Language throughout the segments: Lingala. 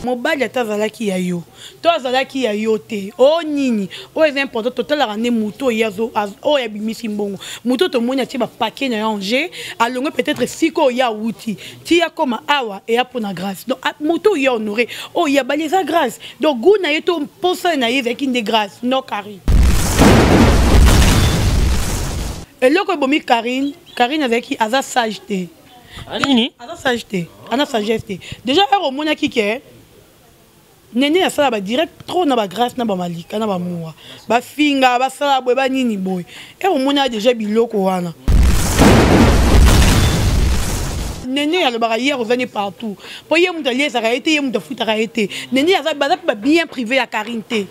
Mobali atazalaki ya yo. To azalaki ya yo te. O nini. O est important total la rane muto yazo o ya bimisi mbongo. Muto to moni ati ba paquet na yanje. Alongo peut-être siko ya wuti. Ti ya comme awa et ya pona grâce. Donc muto ya honoré. O ya baleza grâce. Donc guna yeto posa na ye avec une grâce. Non Karine. Et là que bomi Karine avec qui aza sageté. Anini? Aza sageté. Ana sagesse. Déjà er au mona ki ke Nene asala ba direct trop na ba grâce na ba malika na ba moua. Ba finga ba sala boy ba nini boy. Et au mona déjà biloko wana. Nene a le barrière revenait partout. Pour y moun d'aller ça a été moun de foot a été. Nene a ba bien privé à Karine té.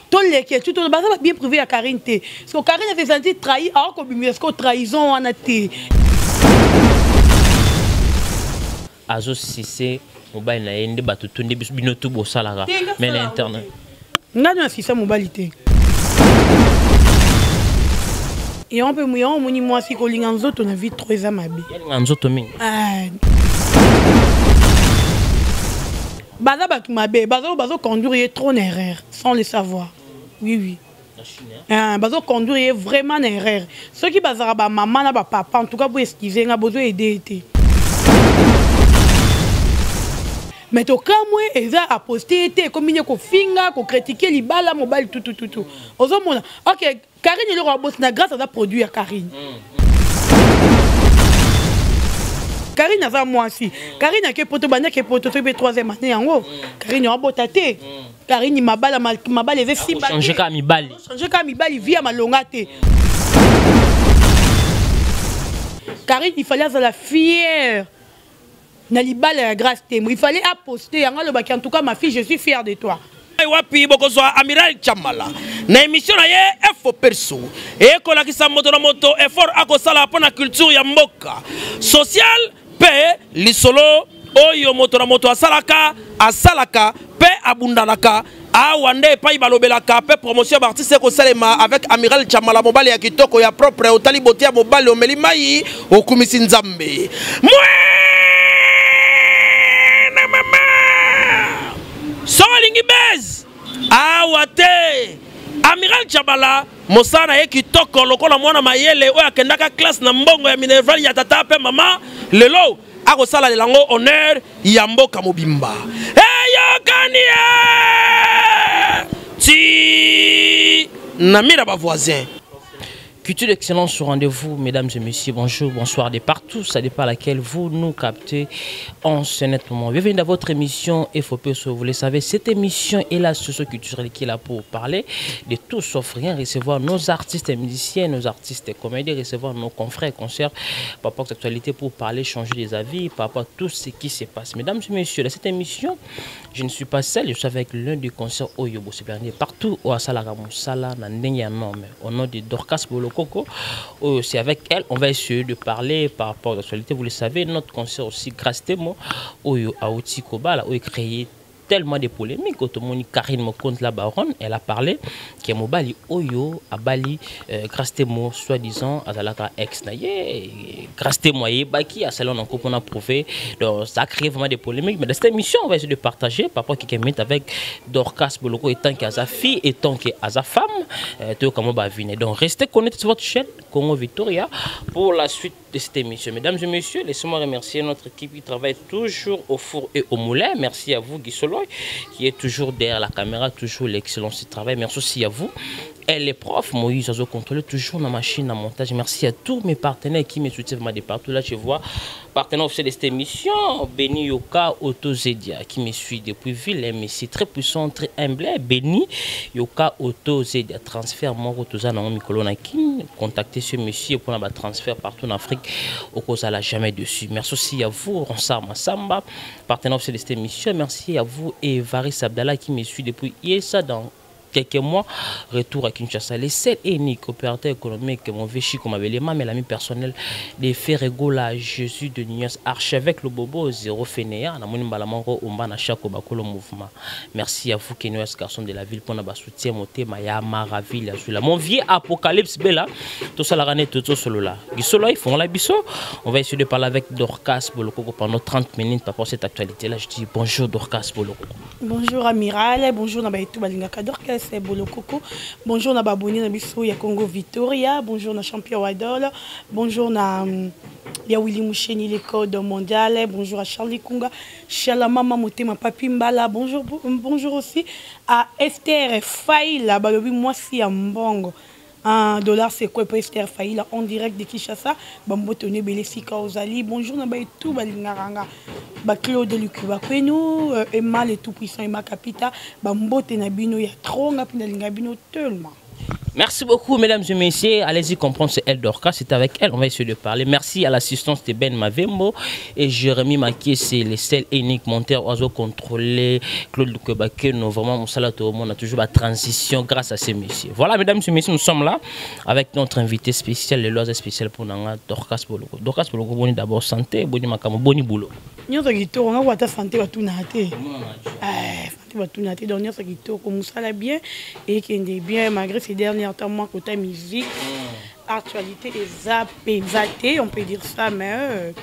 Tout les qui tout ba bien privé à Karine té. Parce que Karine avait senti trahi alors que est-ce que trahison en a té. Azo Cissé mobile na yende batutunde binotu bosalaka mais l'internet ngana Cissé mobile té et on peut mouiller moni moi si kolinga nzoto na vie trop ezamabe yalinga nzoto mingi baza batu mabe bazo conduire trop en erreur sans le savoir oui bazo conduire vraiment en erreur ceux qui bazara ba maman na ba papa en tout cas pour esquiver nga besoin aider été. Mais au cas où ils ont aposté, comme ils ont critiqué les balles, mobile, tout. Ok, Karine, il aura bossé grâce à ça produit à Karine. Karine a moi aussi. Karine a que poto bana que poto fait troisième année en haut. Karine a botaté. Karine ma balle les six balles. Changer comme mi balle. Changer comme mi balle via ma longate. Karine, il fallait la fière. Nalibal la grâce il fallait apposter en tout cas ma fille je suis fière de toi. Wapi bokozwa Amiral Chamala na émission na ye info perso et ko la kisa moto na moto effort akosala pona culture ya mboka social pe lisolo oyo moto na moto asalaka pe abundalaka awande pa ibalobelaka pe promotion d'artiste ko salema avec Amiral Chamala mobali ya kitoko ya propre otali bote ya mobali omeli mai okumisi nzambe Solingi bez awate Amiral Chamala mosana ye kitoko lokola mwana mayele oyo akendaka classe na mbongo ya Minerval ya tata pe mama lelo akosala lelango honneur ya mboka mobimba eyokania ti namira ba voisin. Culture d'excellence au rendez-vous, mesdames et messieurs, bonjour, bonsoir de partout, ça dépend à laquelle vous nous captez en ce net moment. Bienvenue dans votre émission FOPS, vous le savez, cette émission est la socio-culturelle qui est là pour parler de tout sauf rien, recevoir nos artistes et musiciens, nos artistes et comédiens, recevoir nos confrères et concerts par rapport à l'actualité pour parler, changer des avis par rapport à tout ce qui se passe. Mesdames et messieurs, dans cette émission, je ne suis pas seul, je suis avec l'un des concerts Oyobo, c'est bien partout au Asala Moussala, au nom de Dorcas Bolo Coco, c'est avec elle, on va essayer de parler par rapport à l'actualité. Vous le savez, notre concert aussi, grâce à moi, Oyo Aouti Kobala, a créé tellement de polémiques. Automoni Karine Mokonte la baronne, elle a parlé que Mobali Oyo a bali grâce à moi, soi-disant, à la ex naye, grâce à moi, baki à salon en couple on a prouvé. Donc ça a créé vraiment des polémiques. Mais dans cette émission, on va essayer de partager par rapport à qui met avec Dorcas Boloko étant qu'à sa fille, étant qu'à sa femme, tout comme on va venir. Donc restez connectés sur votre chaîne Congo Victoria pour la suite de cette émission. Mesdames et messieurs, laissez-moi remercier notre équipe qui travaille toujours au four et au moulin. Merci à vous, Guy Solo, qui est toujours derrière la caméra, toujours l'excellence du travail. Merci aussi à vous. Et les profs, Moïse Azo contrôle toujours ma machine à montage. Merci à tous mes partenaires qui me soutiennent de partout. Là, je vois partenaire officiel de cette émission, Béni Yoka Autozedia, qui me suit depuis Ville, mais c'est très puissant, très humble. Béni Yoka Autozedia, transfert mon Rotoza dans Mikolo Nakin. Contactez ce monsieur pour un transfert partout en Afrique. Au cause à la jamais dessus. Merci aussi à vous, Ronsar Massamba, partenaire officiel de cette émission. Merci à vous et Varis Abdallah qui me suit depuis Yessa dans quelques mois, retour à Kinshasa. Les seuls et uniques opérateurs économiques, mon véchi comme Abelema, mais l'ami personnel des Ferregola, Jésus de Nias, archevêque le Bobo, zéro Fénéa, Namoni Mbalamango, Umbana Chako Bakolo Mouvement. Merci à vous, Kenyos, garçon de la ville, pour notre soutien, Moté, Maya, Maraville, mon vieux Apocalypse Bella, tout ça la ranée, tout ça solo là. Gisolo, ils font la bisso. On va essayer de parler avec Dorcas Boloko pendant 30 minutes par rapport à cette actualité là. Je dis bonjour Dorcas Boloko. Bonjour Amiral, bonjour Nabaitou Balingaka Dorcas Boloko. Bonjour Nababoni Nabiso ya Congo Victoria, bonjour na champion Wadol, bonjour na ya Willy Moucheni les codes mondial, bonjour à Charlie Kunga, Chalamama Motema Papi Mbala, bonjour aussi à Esther Faïla, balobi moi si à Mbongo. $1 c'est quoi pour Esther Faïla en direct de Kinshasa. Bambotone Belesika Ozali. Bonjour Nabaitou Balingaranga. Claude Lukuba Kwenu, Emma le tout puissant Emma Capita. Bambote Nabino ya trop ngapina lingabino tellement. Merci beaucoup, mesdames et messieurs. Allez-y comprendre, c'est elle Dorcas. C'est avec elle, on va essayer de parler. Merci à l'assistance de Ben Mavembo et Jérémy Maquier. C'est les seuls uniques monteurs oiseaux contrôlés. Claude Lukebake, nous vraiment, on a toujours la transition grâce à ces messieurs. Voilà, mesdames et messieurs, nous sommes là avec notre invité spécial, le loisir spécial pour nous, Dorcas Boloko. Dorcas Boloko, bonne d'abord santé, bonne makamo, bonne boulot. Nous avons la santé, tout naté dernière c'est qui comme ça là bien et qui est bien malgré ces derniers temps moi côté musique actualité est on peut dire ça mais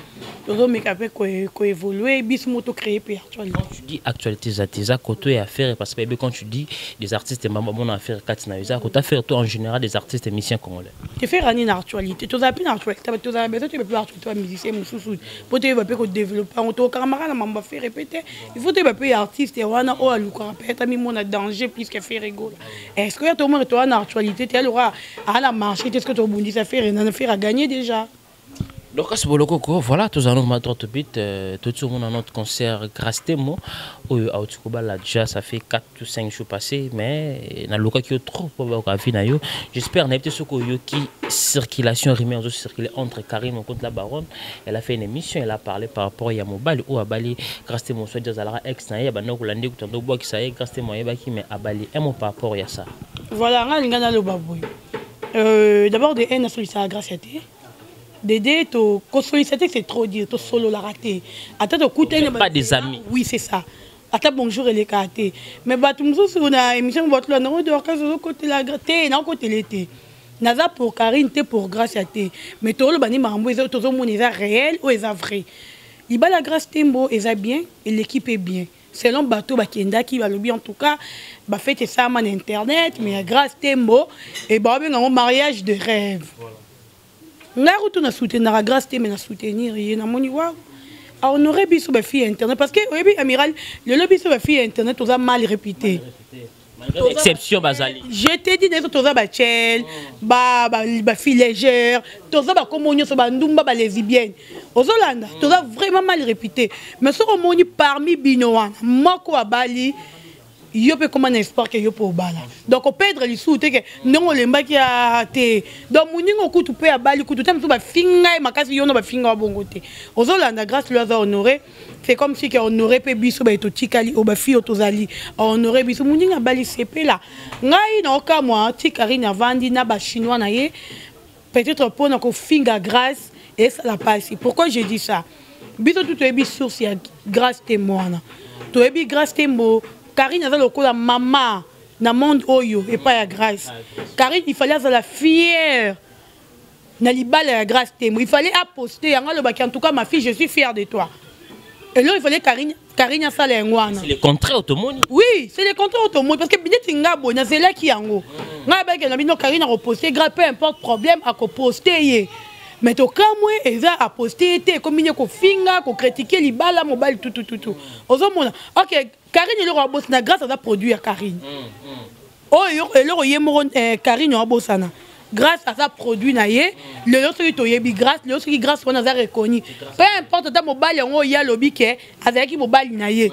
mais qu'on évoluer bis moto créé puis actualité. Quand tu dis actualité ça côté affaire parce que quand tu dis des artistes maman bon affaire katina ça côté affaire toi en général des artistes et musiciens congolais. Tu fais rien en actualité tu as plus en actualité tu as besoin tu peux plus actualité musicien mususu pour te peut développer on to camarade mamba fait répéter il faut te peux artiste et wana o aluka peut-être mis mon danger plus que faire rigolo. Est-ce que tout le monde toi en actualité tu aura à la marché est-ce que tu bondi ça fait rien faire à gagner déjà. Donc, voilà, tous en nous tout le monde a notre concert grâce Temo. À Otsukoba, là, déjà, ça fait 4 ou 5 jours passés, mais dans le cas qui est trop j'espère que qui circulation rimée circuler entre Karine contre la baronne. Elle a fait une émission, elle a parlé par rapport à Yamobali ou à Bali, grâce Temo, soit dire Zalara ex, Naya, Banok, Landé, Tando, Bois, qui ça y est, grâce Temo, qui mais à Bali, un mot par rapport à ça. Voilà, le babouille. D'abord, des haines à solliciter grâce à tes. Dédé, solliciter c'est trop dire, solo la raté. Attends, écoutez, pas des amis. Oui, c'est ça. Attends, bonjour, elle est carté. Mais on a émission, on a de côté la graté, non, côté l'été. Naza pour Karine, t'es pour grâce à tes. Mais tout le bani marambo, tout le monde est réel ou est vrai. Il bat la grâce Tembo, est bien, et l'équipe est bien. Selon bateau Bakenda qui va le bien en tout cas, bah fait ça en internet, mais grâce Tembo, et bah bien un mariage de rêve. Nga route na soutenir la grâce mais na soutenir et na moni wa on aurait bien sur fille internet parce que oui amiral le lobby sur fille internet on a mal répété exception bazali je t'ai dit des autres ba chel ba fille légère tous ba comme on so ba ndumba ba lesbienne aux Hollande tous vraiment mal répété mais ce qu'on moni parmi binoan moko abali yo pe comment espoir que yo pour bala donc on perdre les sous que non le mbaki a te donc muningo kutu pe abali kutu tam so ba finga e makasi yo no ba finga bongo te ozolanda grâce lui a honoré c'est comme si que honoré pe biso ba to tikali o ba fi otozali honoré biso muninga bali CP là ngai na oka moi tikari na vandi na ba chinois na ye peut-être pour na ko finga grâce et ça la passe pourquoi je dis ça biso tout e bi source ya grâce témoin to e bi grâce témo Karine a la maman dans le monde oyo et pas la grâce. Karine il fallait être la fière. Na libala la grâce témoin. Il fallait apposter en tout cas ma fille je suis fière de toi. Et là il fallait Karine a ça les ngwana. C'est le contraire automoni. Oui, c'est le contraire automoni parce que binet ngabo na zela ki yango. Nga ba ke na bino Karine a reposté grâce peu importe problème à ko poster. Mais to kamwe eza a poster comme il ko finga ko critiquer libala mobile tout. Ozomona. OK, Karine le robot na grâce à ça produit à Karine. Oh et le yemo Karine robot sana. Grâce à ça produit na ye, le lorsque to yebi grâce, le lorsque grâce on a reconnu. Peu importe ta mobile on ya lobby ke avec mobile na ye.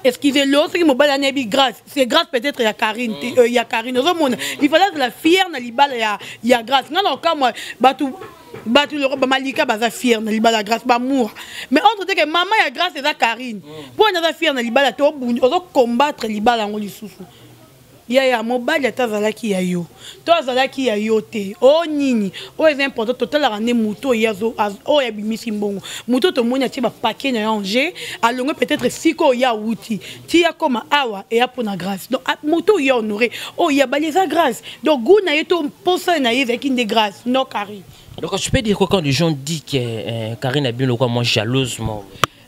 Excusez-le, ce qui mobile na yebi grâce, c'est grâce peut-être ya Karine, ya Karine ozomona. Il fallait la fière na libala ya grâce. Non quand moi batu le roba malika baza fier na libala grâce ba mour mais on dit que maman ya grâce c'est Karine pour na fier na libala to bundi ozo combattre libala ngo lisusu ya mobali atazalaki ya yo to azalaki ya yo te o nini o est important totalaka nde moto yazo o ya bimisi mbongo moto tomoni atie bapake na yange alongwe peut-être siko ya wuti ti ya koma awa eya mpona grâce donc moto ya honoré o ya baleza grâce donc goût na ye to mposa na ye ezalaki nde grâce non Karine. Donc je peux dire que quand les gens disent que Karine a bien le quoi moi jalousement.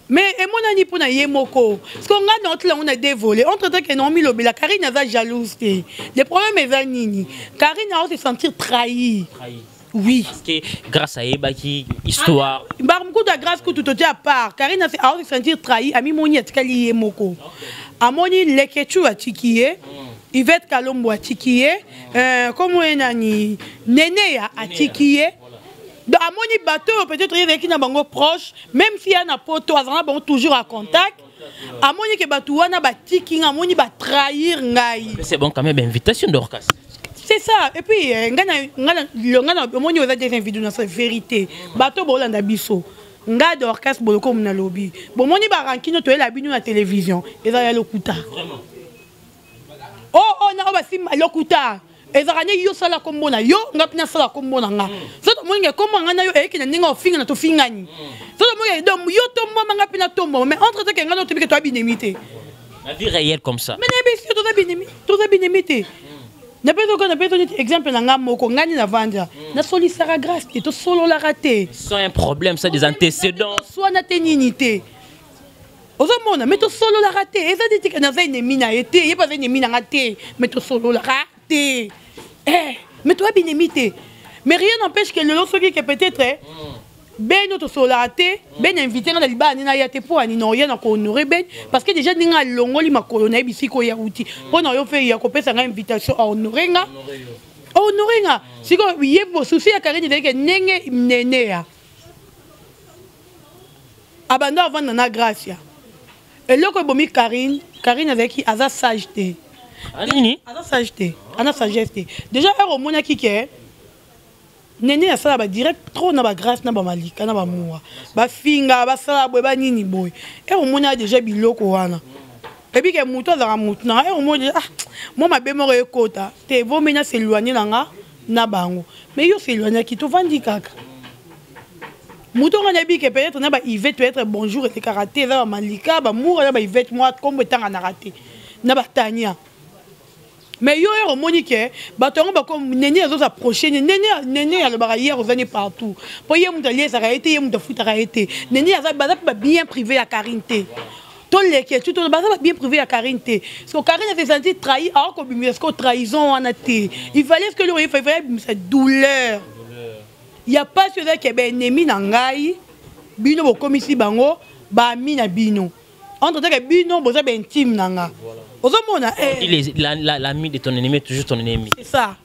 Mais et mon ani pour na yemoko. Parce qu'on a notre là on a dévolé. Entre temps que non mi lobi la Karine a jalouse. Le problème est à Nini. Karine a se sentir trahie. Oui. Parce que grâce à Eba qui histoire. Bah beaucoup de grâce que tout à part. Karine a se sentir trahie. Ami moni atkali yemoko. Amoni lekechu a tikié. Yvette Kalombo a tikié. Comment est nani? Néné a tikié. Donc, à mon bateau, peut-être il y a qui n'a pas proche, même si y a un poteau, on est toujours en contact. À mon que bateau, on a bâti qui a mon trahir. C'est bon quand même invitation d'Orcas. C'est ça. Et puis, on a des invités dans sa vérité. Bateau, on a biso. Nga d'Orcas, on a un lobby. Bon, on a ranking notre la binu la télévision. Et ça y a le kuta. Oh, on a le kuta. Ezarane yo sala kombona yo ngapina sala kombona nga soto moninga komanga na yo ekina ninga ofinga na to fingani soto moninga donc yo to mama ngapina tombo mais entre temps que ngano tibike to abinemité la vie réelle comme ça mais ne to abinemité na peso ko na peso ni exemple na ngamoko ngani na vanja na soli sara grâce to solo la raté sans un problème ça des antécédents soit na téninité ozomona mais to solo la raté eza dit que na za ennemi na été y pas ennemi na raté mais to solo la raté. Eh, mais toi, bien imité. Mais rien n'empêche que le lot qui est peut-être ben notre solaté, ben invité dans le Liban, na yate pour ani non rien encore honorer ben parce que déjà ninga longo li makolona bisi ko ya uti. Pour na yo fait ya kopesa nga invitation à honorer nga. Honorer nga. Si ko yebo souci ya Karine de que nenge nene ya. Abanda avant na grâce ya. Et là ko bomi Karine avec qui aza sageté. Anini ana sagesse ana sagesse déjà au mona qui est nene ya sala ba direct trop na ba grâce na ba malika na ba moa ba finga ba sala boy ba nini boy et au mona déjà biloko wana et puis que muto za muto na et au mona ah moi ma bémore ekota te vo mena s'éloigner na bango mais yo s'éloigner qui to vandi kaka muto ngana bi que peut-être na ba Yvette peut être bonjour et karaté za ba malika ba moura na ba Yvette moi comme tanga na raté na ba Tania. Mais yo est Monique, bateau ba comme néné aux approcher néné à le barrière aux années partout. Pour y mon allié ça a été mon foot a été. Néné a ba bien privé à Karine. Tout les qui tout ba bien privé à Karine. Parce que Karine s'est sentie trahie alors que parce que trahison en a été. Il fallait que le fait cette douleur. Il y a pas celui qui est ennemi nangai bino bo comme ici bango ba mina bino. Entre temps que bino bo ça intime nanga. L'ami de ton ennemi est toujours ton ennemi. C'est ça.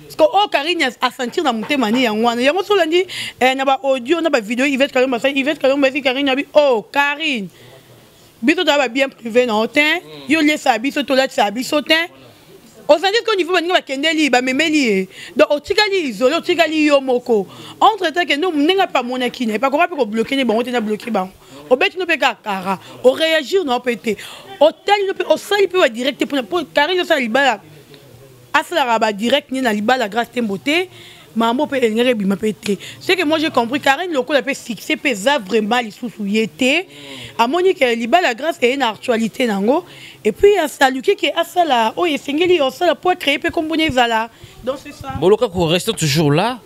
Parce que oh Karine a senti dans mon témoignage yangoana. Yango so lundi na ba audio na ba vidéo Yvette Kalomba si Karine a dit oh Karine. Bito doit bien privé na hotin. Yo laisse sa biso to la sa biso tin. On s'en dit qu'au niveau ba kendeli ba memeli. Donc otikali isolé otikali yo moko. Entre temps que nous n'enga pas mon akine pas comment peut bloquer les bon on bloquer ba. Au bet no peka kara. Au réagir non pété. Au tel au sali peut direct pour Karine ça libala. Asala ba direct ni na libala grâce temboté. Maman peut ngere bi ma pété. C'est que moi j'ai compris Karine le coup la peut fixer pesa vraiment les sous yété. A Monique libala grâce et une actualité nango. Et puis à saluer qui asala oh yesengeli osala pour créer pe comme bonezala. Donc c'est ça. Boloka ko reste toujours là.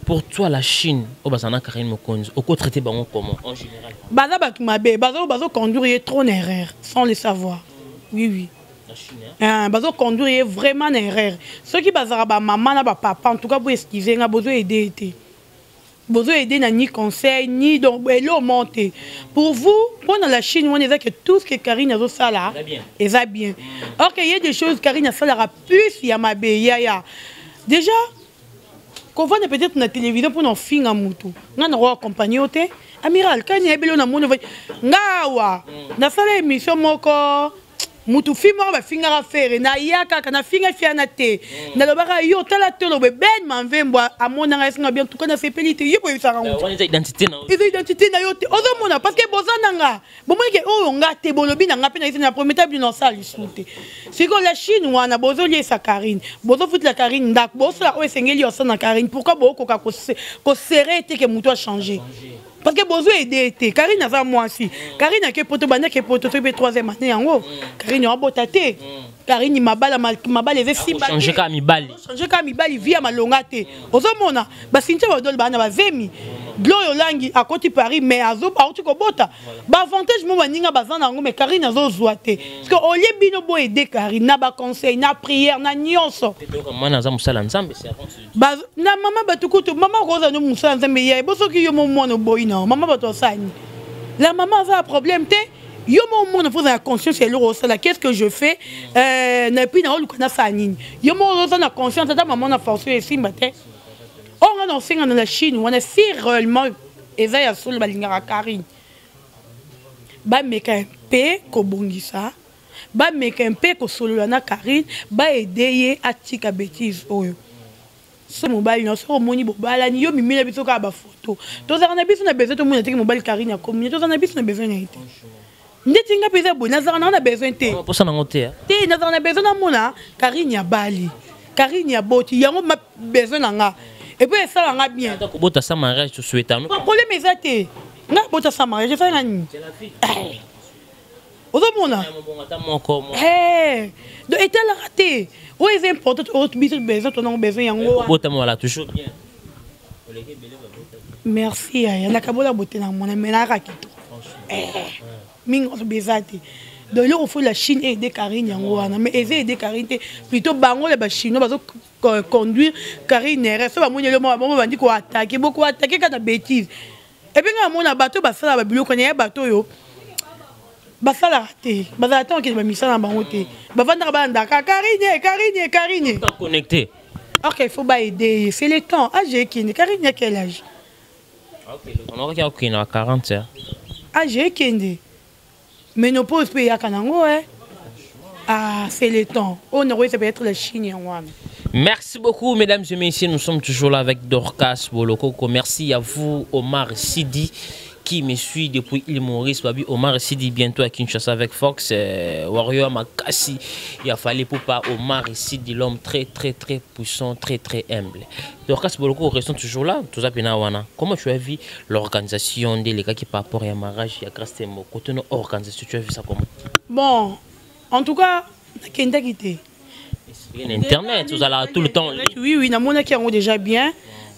Pour toi, la Chine, au Bazana Karine Mokonzi, au traité comment en général? Baza Bakmabe, Bazo conduire trop en erreur, sans le savoir. Oui. La Chine, Bazo conduire vraiment en erreur. Ceux qui bazara ba maman na ba papa, en tout cas pour esquiver, on a besoin d'aider. Besoin d'aider ni conseil ni donc l'eau monter. Pour vous, pour la Chine, on est que tout ce que Karine a fait ça là, et ça bien. Or qu'il y a des choses Karine a fait là plus il y a ma ya. Déjà. Qu'on voit peut-être na télévision pour nos filles à moutou. On a accompagné au thé. Amiral, quand il y a bello na mono, ngawa. Na sala émission moko. mutu fimo ba finga faire na yaka kana finga fiana te na lobaka yo tala tolo be ben manvembo amona nga singa bien tout kana sepelite yo boy sanga on a identité na identité na yo te ozomona parce que bozana nga bomike oyo nga te bolobi na nga pe na isina premier table non sali sute siko la Chine wana bozo liesa Karine bozo futi la Karine ndak bozo la o esengeli osana Karine pourquoi boko ka ko serrer te que mutu a changé parce que besoin aider Karine a moi aussi Karine a que poto bana que poto to be 3e année en haut Karine a botate Karine mabala les si ba changer ka mibali via malongate ozomona ba sintia ba dol bana ba vemi gloyo langi à côté Paris mais azo ba uti ko bota ba avantage mo baninga bazana ngo mais Karine azo zoate parce que au lieu bino bo aider Karine na ba conseil na prière na nyonso donc moi naza musala nzambe c'est avant ba na mama batukutu mama roza no musala nzambe ye boso ki yo mo mona boy non maman va toi ça la maman a un problème te yo mo mona faut la conscience et l'euro ça qu'est-ce que je fais na puis na olukana ça nini yo mo roza na conscience ta maman na forcé ici matin on a dansé dans la Chine on a si réellement eza ya solo balinga Karine ba meka pe ko bongisa ba meka pe ko solo na Karine ba aider atika bêtise oyo ce mobile non so moni bobala ni yo mimila biso ka ba photo to za na biso na besoin to mona tiki mobile Karine ya commune to za na biso na besoin na été ndeti nga pesa bo na za na besoin te pour ça na ngote te na za na besoin na mona Karine ya bali Karine ya boti yango ma besoin na nga et puis ça nga bien ko bota sa mariage tu souhaites nous problème ezate nga bota sa mariage ça ngani c'est la fille ozomona donc était la raté où est important autre besoin ton a besoin yango bota moi là toujours bien merci ya na kabola boté na mona mais na rakito mingo bezate donc là il faut la Chine aider Karine yango wana mais aider Karine plutôt bango les chinois bazo conduire Karine reste ba moni le mo bandi ko attaquer beaucoup attaquer quand bêtise et puis nga mona bateau ba sala ba biloko na bateau yo basala raté bazala tant que ba misala bango te ba vendre ba ndaka Karine connecté ok il faut ba aider c'est le temps âge qui Karine a quel âge ok on aura qui a 40 ans âge qui ménopause peut y a kanango ah c'est le temps on aurait ça peut être la Chine en one. Merci beaucoup mesdames et messieurs, nous sommes toujours là avec Dorcas Bolokoko. Merci à vous Omar Sidi qui me suit depuis Île Maurice. Babi Omar Sidi bientôt à Kinshasa avec Fox Warrior Makassi. Il a fallu pour pas Omar Sidi l'homme très puissant, très humble. Dorcas Bolokoko restons toujours là. Tout ça wana. Comment tu as vu l'organisation des les gars qui par rapport à mariage et à grâce à mon côté nos organisation tu as vu ça comment? Bon, en tout cas, Kenda quitté. Internet, vous allez tout le temps. Oui, na mona qui ont déjà bien.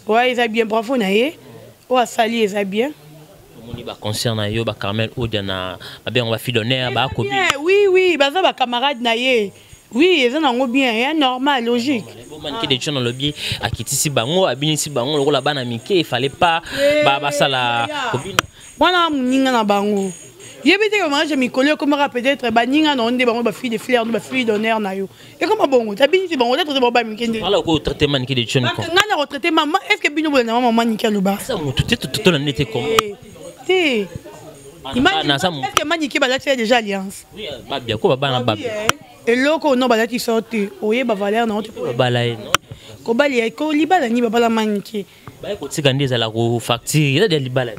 Ouais, ils ont bien bravo naé. Oh, sali ils ont bien. On va concernant yo ba Carmel Odiana, on va filonner ba Kobi. Oui, baza ba camarade naé. Oui, ils ont bien, normal, logique. Bon man qui des gens dans le biais à quitter si bango, à bien si bango, la bana miké, il fallait pas ba ça la copine. Voilà, ninga na bango. Yebite que moi j'ai mis collé comme peut-être baninga non des bango ba fille de fleurs, ba fille d'honneur na yo. Et comment bongo, ta bini si bango peut-être ba mikende. Voilà au traitement qui des jeunes quoi. Nga na retraité maman, est-ce que bino na maman nika loba? Ça tout l'année était comment? Té. Est-ce que Maniki balati déjà alliance? Oui, ba bien ko ba na ba. Et loko no balati sorti, oye ba valeur na ba balaye non. Ko bali ko libala ni ba bala Maniki. Ba ko tsikande za la ko facture, il y a libala.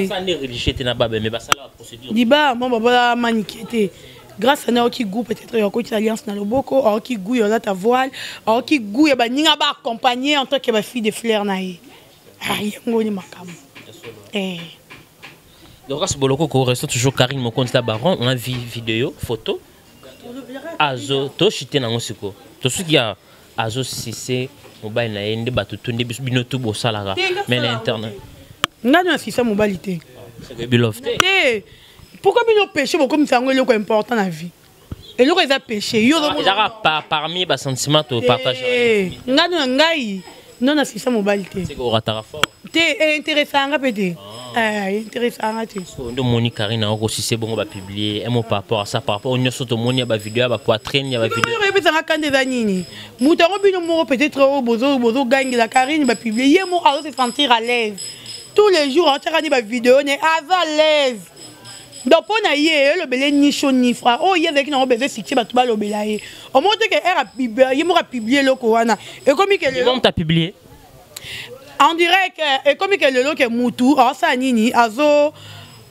Ça n'est religieux na ba mais ba ça la procédure. Liba mon ba bala Maniki. Grâce à nous qui goût peut-être il y a une alliance dans le boko, or qui goût là ta voile, or qui goût ba ninga ba accompagner en tant que ba fille de fleurs naï. Ah yango ni makam. Donc, à ce Bolokoko, reste toujours Karine Mokonzi Baron. On a vu vidéo, photo. Azo, to chité na ngosiko. To ce qui a Azo Sissé, mobile na yende batu tunde binotu bo salara. Mais l'internet. N'a si ça mobilité. C'est biloft. Pourquoi bino péché beaucoup comme ça ngolo ko important na vie. Et le reza péché. Yo pas parmi ba sentiment to partage. N'a ngai. Non, si ça mobilité. C'est qu'on ratera fort. T'es intéressant à péter. Intéressant à te. Donc Moni Karine a aussi c'est bon on va publier un mot par rapport à ça par rapport on surtout Moni a ba vidéo ba poitrine ya ba vidéo. Je répète ça quand des années. Moutango bino mo peut-être au bozo gagne la Karine va publier mo à se sentir à l'aise. Tous les jours on t'a ba vidéo on est à l'aise. donc pour na ye le belé ni chaud ni froid oh il y a qui n'ont besoin succès bato ba le belaye au moins que era publié mo publié le koana et comme que le nom t'a publié on dirait que et comme que le que mutu ça nini azo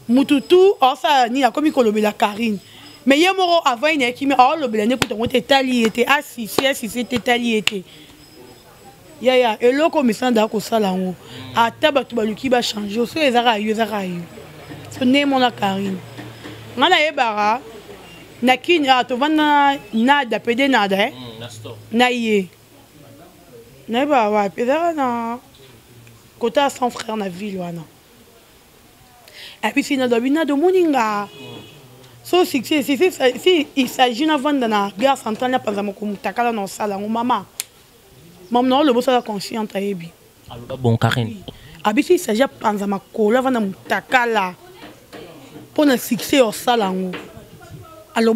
mututu ça ni comme que le bela Karine mais il moro avant une qui mais le bela ne peut monter tali était assis c'était tali était ya et le comme ça d'accord ça là on ata bato baluki ba changer so ezara yo so ne mon Karine ngana yebara na kinya to vana nada pede nada na ye na ba wa pedara na côté à son frère na ville wana et puis si na dobina de moninga so si il s'agit na vanda na gare centrale na panza moko mutakala na sala ngo mama no le bossa consciente ayebi alors bon Karine abisi il s'agit panza makola vanda mutakala pour le succès au salon. Alors,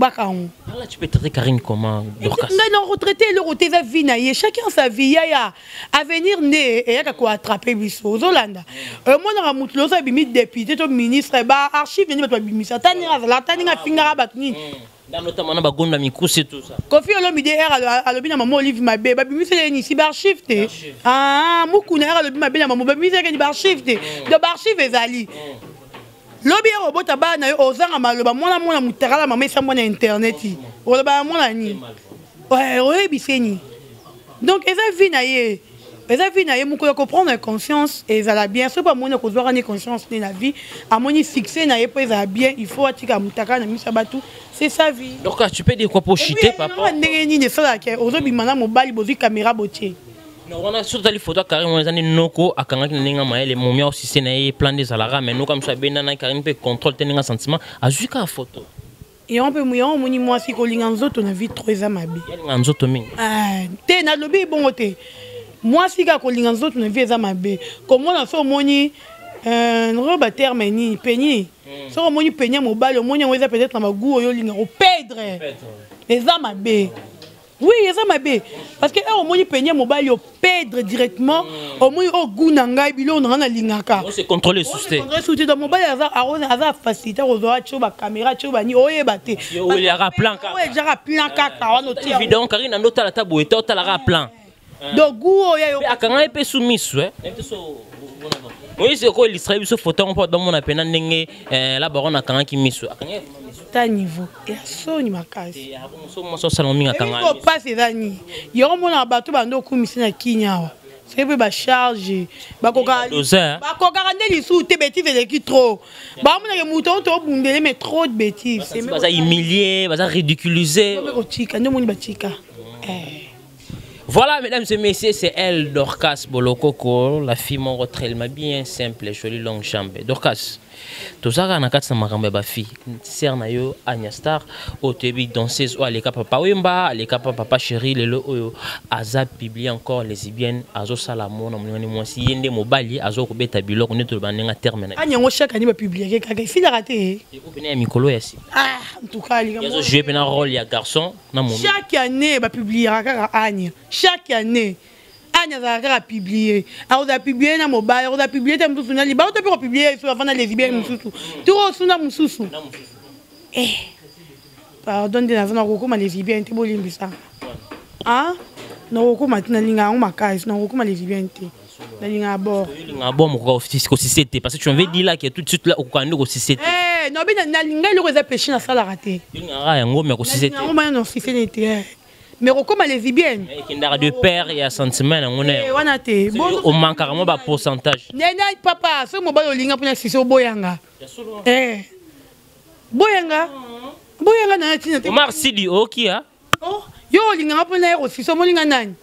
tu peux traiter Karine comment? Non, retraité, le retraité, sa vie, chacun sa vie, il y a à venir né et il y a quoi attraper biso. Zolanda. Moi, on a monté l'autre député, le ministre, archive, il y a pas ministre. Tani fingara batni. Dans notamment na bagonda mikusi tout ça. Kofi olomide era alobi na maman Olive Mabe, ba bimise ni si archive te. Ah, mukuna era alobi Mabe na maman ba bimise ni archive te. De archive ezali. Lobi robota ba na yo ozanga maloba mwana mutakala mama isa mwana internet oloba mwana ni ouais biseni donc eza vie na ye muko ko prendre conscience et ça la bien c'est pas mona ko zwa ni conscience ni la vie à moni fixer na ye po eza bien il faut atika mutakala na misa batu c'est sa vie donc tu peux dire quoi pour chiter papa ndenge ni ça la ke ozobi mana mobali bozi caméra botier. On a surtout les photos Karine on a des noko à Karine n'enga maël les momias aussi c'est na plan des alara mais nous comme ça ben na Karine peut contrôle tenir sentiment à jusqu'à photo et on peut moni moi si ko linga nzoto na vie trop ezamabe linga nzoto mingi te na lobi bon te moi si ka ko linga nzoto na vie ezamabe comment on so moni roba terme ni peni so moni penya mobile moni on eza peut-être na magou yo linga o perdre ezamabe. Oui, ça m'a bien. Parce que au moins il peigner mobile, perdre directement. Au moins au goût n'angai bilo on a lingaka. On se contrôler sous-té. Contrôler sous-té dans mobile, ça facilité aux autres, tu vas caméra, tu vas ni oye baté. Il y a plan. Ouais, j'ai plan kaka. Évidemment, Karine a noté la table et toi tu la plan. Donc goût oye. Akanga est soumis, ouais. Oui, c'est quoi l'Israël ce photo on peut dans mon appel n'engé la baronne akanga qui miss. Ta niveau et soni makasi. So salon minga kanga. Il faut pas ces années. Il y a mon abatou bando kumisi na Kenya. C'est peu ba charge. Ba koka. Ba koka rande sous tes bêtises et qui trop. Ba mon na mouton to bundele mais trop de bêtises. C'est pas ça humilier, pas ça ridiculiser. Voilà, mesdames et messieurs, c'est elle, Dorcas Bolokoko, la fille mon retrait, m'a bien simple, jolie longue jambe. Dorcas, tout ça, on a quatre samarambe bafi. Sœur nayo, Anya Star, au début danseuse, ou aleka papa Wemba, aleka papa chéri, le oyo, Aza publie encore lesbiennes, Azo Salamo, moi si yende mobali, Azo Kobeta Bilo, on est tout le banning à terme. Anya, on chaque année va publier, quelqu'un, il a raté. Et vous venez à Mikolo ici. Ah, en tout cas, il a joué un rôle, il y a garçon. Chaque année, va publier Anya. Chaque année, Anya va publier. Alors, on a publié dans mobile, on a publié dans mon sousou. On a publié sur la fin de lesbiennes. Tout le monde sousou. Eh, pardon, de la zone où on a lesbiennes, tu vois, ça. Ah, non, on a linga, on a caisse, non, on a lesbiennes. La linga à bord. À bord, mon office, société. Parce que tu avais dit là qu'il y a tout de suite là au Kano, société. Eh, non, mais la linga, il aurait pêché dans ça, la raté. Linga, on a société. On a une société. Mais comme elle est lesbienne. Il y a de père et un sentiment. On est. On manque carrément un pourcentage. Non, papa, ce mobile au linga pour la scission Boyanga. Eh. Boyanga. Boyanga n'a pas de. Omar Sidi, ok, hein? Oh, yo, linga pour la scission, mon linga nan.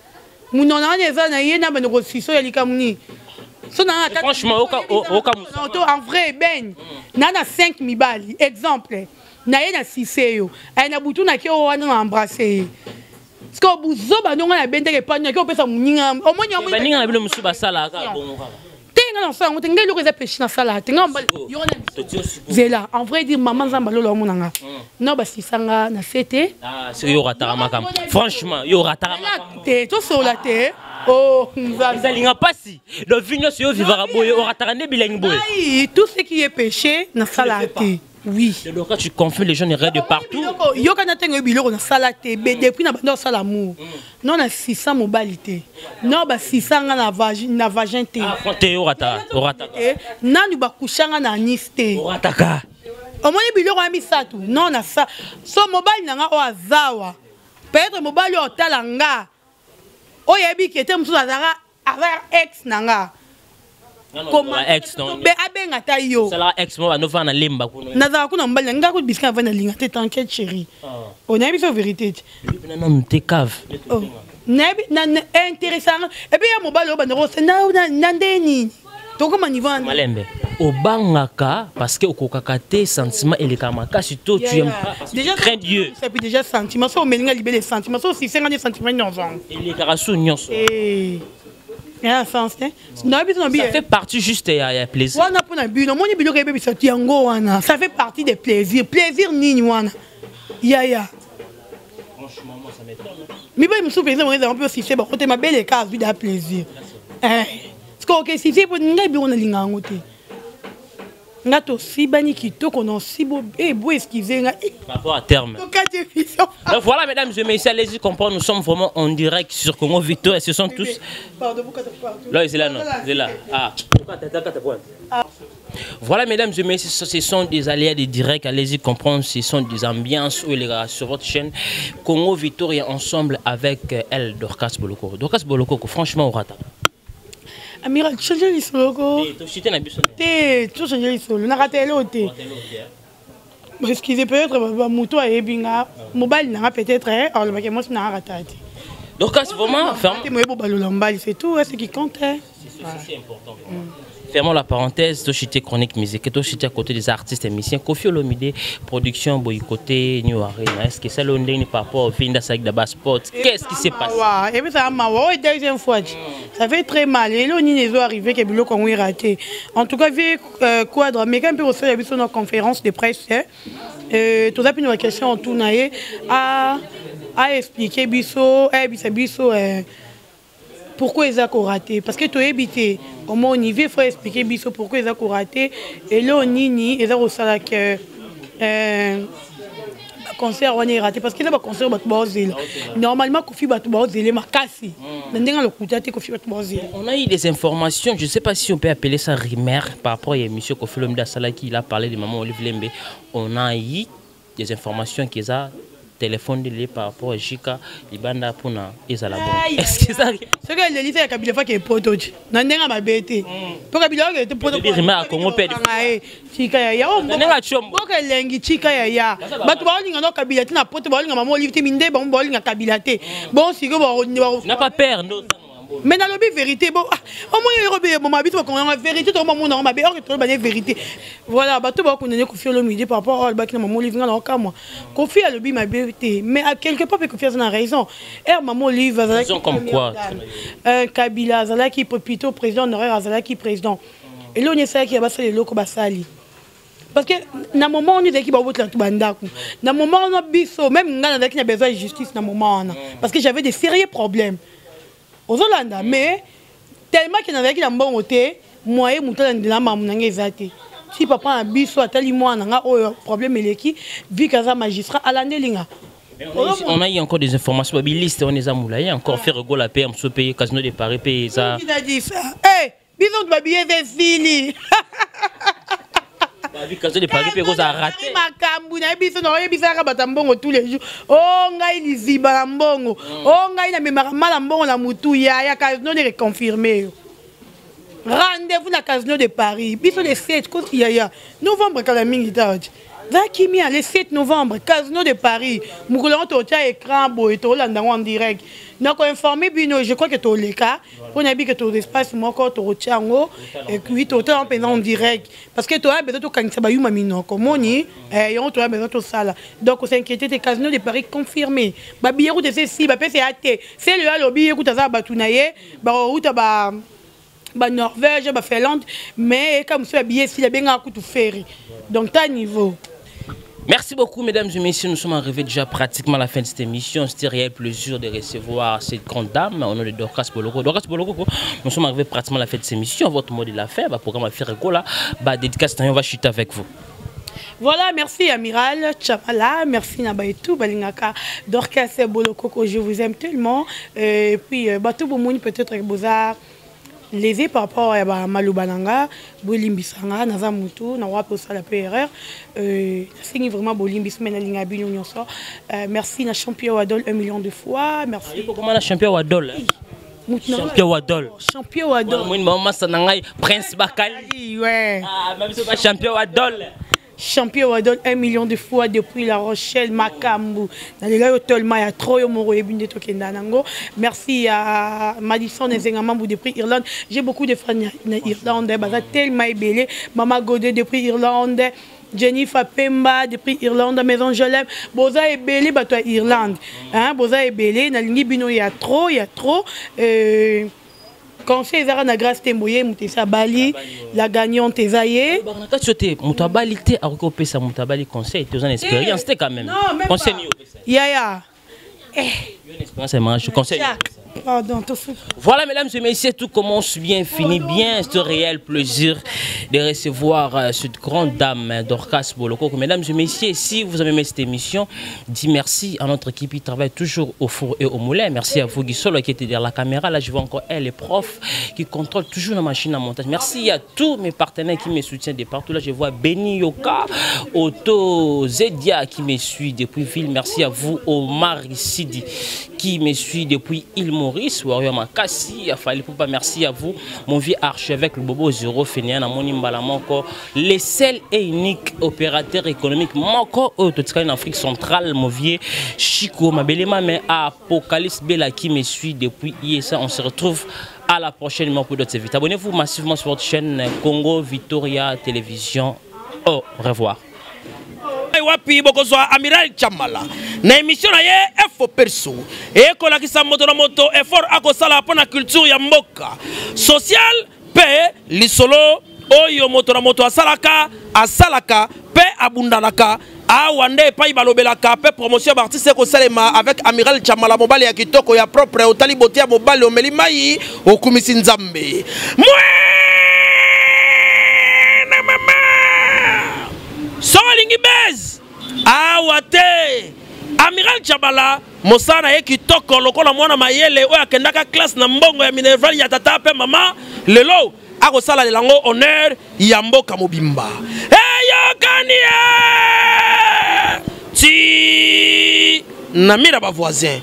Mon nom est Zana, il y a une scission, il y a Kamuni. Franchement, en vrai, ben, nana 5 mibali. Exemple, na yena 6 yo. Elle n'a bouton na qui on a embrassé. Parce que vous avez un bende qui pas qui opesa muninga au moins il y a muninga na bilo musuba sala ka bongo ka tenga na sa on tenga le pêcher na sala tenga yo na zela en vrai dire maman zamba lolo munanga non ba sisanga na fete ah c'est yo ratara makam franchement yo ratara makam te to so la te oh nzalinga pasi le vigno c'est yo vivara boye o ratara ne bilengi boye tout ce qui est péché na sala te Oui. Donc quand tu confirmes les gens iraient de partout. Yo kana tengo biloko na sala te depuis na bando sala amour. Non na 600 mobilité. Non ba 600 na vagin te. Ah, fronté orata. Nanu ba kushanga na niste. Orataka. Omoni biloko ya misatu. Non na ça. So mobile nanga o azawa. Peut-être mobile o talanga. O yebi ki ete musu azara ex nanga. Comment ex non? Be abenga ta yo. C'est la ex moi no va na lemba kuno. Nazara kuna mbali nga ko bisika va na linga te t'inquiète chérie. On a vu ça vérité. Non te cave. Nebi na intéressant et puis ya mobile o banero na ndeni. Toko maniva Malembe. Obangaka parce que okokaka te sentiment et les kamaka surtout tu aimes pas. Déjà crains Dieu. Ça puis déjà sentiment so melinga libérer sentiments so si 50 sentiments non. Et les karasu nyonso. Ça fait partie juste ya plaisir. Ça fait partie des plaisirs. Plaisir ni wana. Ya. Franchement, moi ça m'étonne. Mais me souviens on peut aussi c'est bon, ma belle case de plaisir. Parce que si c'est pour ngai bi on linga ngote. Ngato si bani kitoko non si beau esquiver par rapport à terme. Donc voilà mesdames et messieurs, allez-y comprendre, nous sommes vraiment en direct sur Congo Victoire et ce sont tous. Là c'est là non, c'est là. Ah. Voilà mesdames et messieurs, ce sont des aléas de direct, allez-y comprendre, ce sont des ambiances où les gars sur votre chaîne Congo Victoria ensemble avec elle Dorcas Boloko. Dorcas Boloko franchement au rata. Amiral, tu changes les solos. Tu changes les solos. On a raté l'autre. Excusez peut-être, Mouto et Binga, mobile n'a peut-être, alors le mec, moi, je n'ai pas raté. Donc, c'est vraiment ferme. C'est tout, ce qui compte. C'est important. Fermons la parenthèse, Toshité Chronique Musique, Toshité à côté des artistes et musiciens, Kofi Olomide, production boycotté, New Arena. Est-ce que ça l'ondé par rapport au Vinda Saïk Daba Sport? Qu'est-ce qui s'est passé? Et puis ça m'a deuxième fois. Ça fait très mal. Et là, on est arrivé que Bilo qu'on a raté. En tout cas, vu Quadra, mais quand on peut aussi avoir une conférence de presse, tout ça, puis une question en tout à expliquer Bisso, pourquoi ils ont raté. Parce que tu as habité, comment on y va, il faut expliquer Bisso pourquoi ils ont raté. Et là, on y ils ont aussi concert on est raté parce que là le concert normalement Kofi Batoubaozele makasi on a eu des informations, je ne sais pas si on peut appeler ça rumeur par rapport à monsieur Kofi Olomide Salaki, il a parlé de maman Olive Lembe. On a eu des informations qu'ils ont téléphone de par rapport à Jika Libanda Puna et Zalabo. Est-ce que ça ce que le lycée Kabila fa ke potoji nandenga mabete pour Kabila ke poto rima Congo pede Chika ya nandenga chombo ko lengi Chika ya batu ba linga no Kabila tina poto ba linga mama Olive minde ba mbo linga Kabila te bon siko ba n'a pas peur non. Mais dans le vérité, bon, au moins il y a mon habit qu'on a vérité, tout le monde a ma vérité. Voilà, bah tout le monde a confié le midi par rapport au bac de maman Olive dans le cas moi. Confié à l'objet ma vérité, mais à quelque part peut confier dans raison. Maman Olive, raison comme quoi? Kabila, Zalaki plutôt président, honoraire Zalaki président. Et là on essaie qu'il y a passé les locaux basali. Parce que dans le moment où on est qui va voter tout bandaku, dans le moment où on a biso, même dans le qui a besoin de justice dans le moment parce que j'avais des sérieux problèmes. Aux Hollandais, mais tellement qu'il y en avait qui ont bon côté, moi et mon talent de la maman n'ont pas si papa a biso à tel mois n'a pas problème et qui vu qu'un magistrat à l'andelinga. On a eu encore des informations, liste on les a moulés, encore fait rigolo la paix, on se paye casino de Paris, payer ça. Qui a dit ça? Eh, bisous de babier des filles. Vu que les Paris Péros a raté. Tous les jours. Oh, ngai li ziba mbongo. Oh, ngai na memara mal mbongo la mutu ya casino de confirmer. Rendez-vous na casino de Paris. Biso le 7 cause il y a novembre quand la mingi tard. Zakimia le 7 novembre casino de Paris. Moukolon to tia écran boy to landa en direct. Donc informé bino, je crois que tu le cas. On a dit que ton espace mon corps to tiango et puis tu es en direct parce que tu as besoin de quand ça ba yuma mino comme on y et on tu as besoin de ça là. Donc on s'inquiétait des casinos de Paris confirmé. Ba biyero de ceci ba c'est até. C'est le lobby écoute ça ba tunaye ba route ba Norvège ba Finlande mais comme ça billet si la bien à coup tout ferry. Donc ta niveau. Merci beaucoup mesdames et messieurs, nous sommes arrivés déjà pratiquement à la fin de cette émission. C'était un réel plaisir de recevoir cette grande dame au nom de Dorcas Boloko. Dorcas Boloko, nous sommes arrivés pratiquement à la fin de cette émission. Votre mot de la fin, le programme va faire rigolo là, dédicace, on va chuter avec vous. Voilà, merci Amiral Chamala, merci Nabaïtou, Balingaka, Dorcas Bolokoko, je vous aime tellement. Et puis, Batou Boumouni, peut-être avec Bozar, lésé par rapport à Maloubananga, Bolimbisanga, Nazamutu, Nawapo la erreur. C'est vraiment Bolimbis, mais la ligne merci, na champion Wadol 1 million de fois. Merci. Comment la champion Wadol? Champion Wadol. Champion Wadol. Moi, maman, ça n'a Prince Bakali. Ouais. Ah, même si c'est champion Wadol. Champion Wadol 1 million de fois depuis La Rochelle, Makambu. Dans les gars, il y a trop de moro et de Tokendanango. Merci à Madison et Zengamambu depuis Irlande. J'ai beaucoup de frères irlandais. Baza tellement ébélé. Mama Godé depuis Irlande. Jennifer Pemba depuis Irlande. Maison Jolem. Boza ébélé, bah toi Irlande. Hein, Boza ébélé. Dans les bino, il y a trop, il y a trop. Conseil Zara na grâce temboye mutesa bali la gagnante ezaye barnaka tsote mutabali te akope sa mutabali conseil te une expérience te quand même conseil ya une expérience je conseille. Pardon, voilà, mesdames et messieurs, tout commence bien, finit bien. C'est un réel plaisir de recevoir cette grande dame Dorcas Boloko. Mesdames et messieurs, si vous avez aimé cette émission, dis merci à notre équipe qui travaille toujours au four et au moulin. Merci à vous, Guissolo, qui était derrière la caméra. Là, je vois encore elle, les profs qui contrôlent toujours la machine à montage. Merci à tous mes partenaires qui me soutiennent de partout. Là, je vois Benny Yoka, Otto Zedia qui me suit depuis Ville. Merci à vous, Omar Sidi qui me suit depuis Île Maurice, Warrior Makassi, merci à vous, mon vieux archevêque, le Bobo Zéro Fénéan, à mon imbala moko, les seuls et uniques opérateurs économiques, moko, en Afrique centrale, mon vieux Chico, ma belle maman, Apocalypse Bella qui me suit depuis ISA. On se retrouve à la prochaine pour d'autres invités. Abonnez-vous massivement sur votre chaîne Congo Victoria Télévision. Au revoir. Wapi bokozwa Amiral Chamala na émission na ye Info Perso et kolakisa moto na moto effort akosala pona culture ya mboka social pe lisolo oyo moto na moto asalaka pe abundalaka awande pa ibalobelaka pe promotion d'artiste ko salema avec Amiral Chamala mobali ya kitoko ya propre otali bote ya mobali omeli mai okumisi nzambe na mama Solingi Bez awate Amiral Chamala mosana ye kitoko lokola mwana mayele oyo akendaka classe na mbongo ya Minerval ya tata pe mama lelo akosala lelango honneur ya mboka mobimba eyokania ti na mira ba voisin